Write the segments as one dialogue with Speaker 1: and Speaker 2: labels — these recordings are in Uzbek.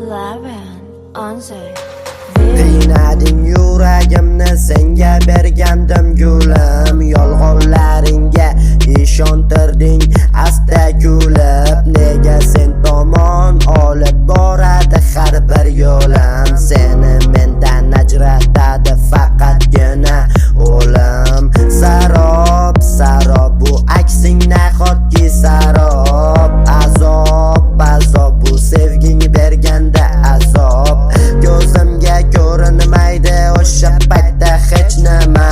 Speaker 1: 11 11
Speaker 2: Qiynading yuragimni senga bergandim gulim, yolg'onlaringga ishontirding asta kulib. Nega sen tomon olib boradi har bir yo'lim, seni mendan ajratadi faqatgina o'lim. Sarob sarob bu aksing nahotki sarob, azob bu sevging berganda azob. Ko'zimga ko'rinmaydi o'sha paytda hech nima,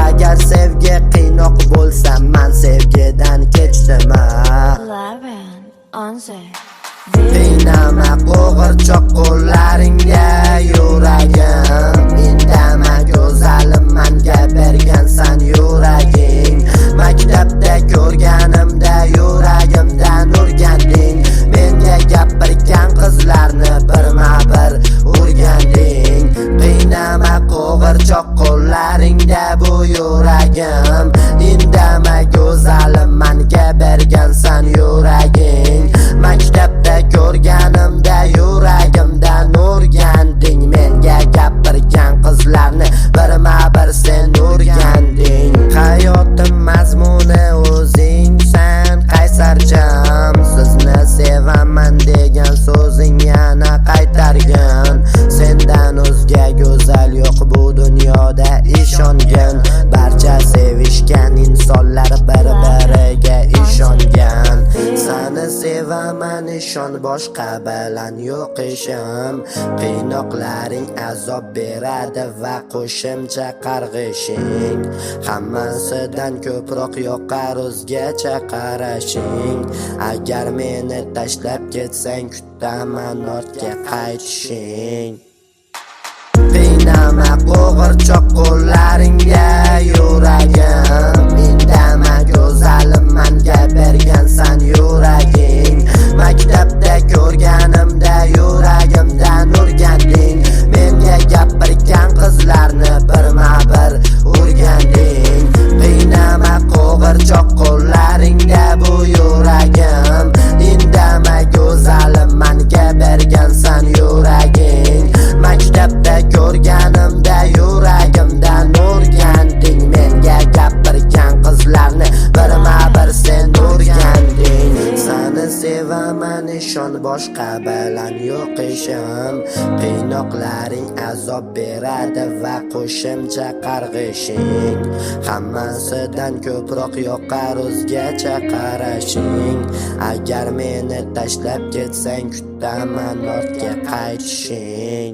Speaker 2: agar sevgi qiynoq bo'lsa man sevgidan kechdimmi?
Speaker 1: 11 11
Speaker 2: Qiynama qo'g'irchoq qo'llaringga yuragim, indama go'zalim manga bergansan yuraging. Maktabda ko'rganimda yuragimdan urganding, menga gapirgan qizlarni birma-bir urganding. Qiynama qo'g'irchoq qo'llaringda bu yuragim, indama go'zalim manga bergansan yuraging. Maktabda ko'rganimda yuragimdan urganding, menga gapirgan qizlarni birma-bir sen urganding. Hayotim mazmuni o'zingsan qaysarjam, sizni sevaman degan so'zing yana qaytargin. Sendan o'zga go'zal yo'q bu dunyoda ishongin, barcha sevishgan insonlar bir-biriga ishongan. Seni sevaman ishon, boshqa bilan yo'q ishim. Qiynoqlaring azob beradi va qo'shimcha qarg'ishing, hammasidan ko'proq yoqar o'zgacha qarashing. Agar meni tashlab ketsang kutaman ortga qaytishing. Qiynama qo'g'irchoq qo'llaringga yuragim, indama go'zalim manga bergansan yuraging. Maktabda ko'rganimda yuragimdan urganding, menga gapirgan qizlarni birma-bir urganding. Qiynama qo'g'irchoq qo'llaringda bu yuragim, indama go'zalim manga bergansan yuraging. Maktabda ko'rganimda yuragimdan urganding, menga gapirgan qizlarni birma-bir sen urganding. Seni sevaman ishon, boshqa bilan yo'q ishim. Qiynoqlaring azob beradi va qo'shimcha qarg'ishing, hammasidan ko'proq yoqar o'zgacha qarashing. Agar meni tashlab ketsang kutaman ortga qaytishing.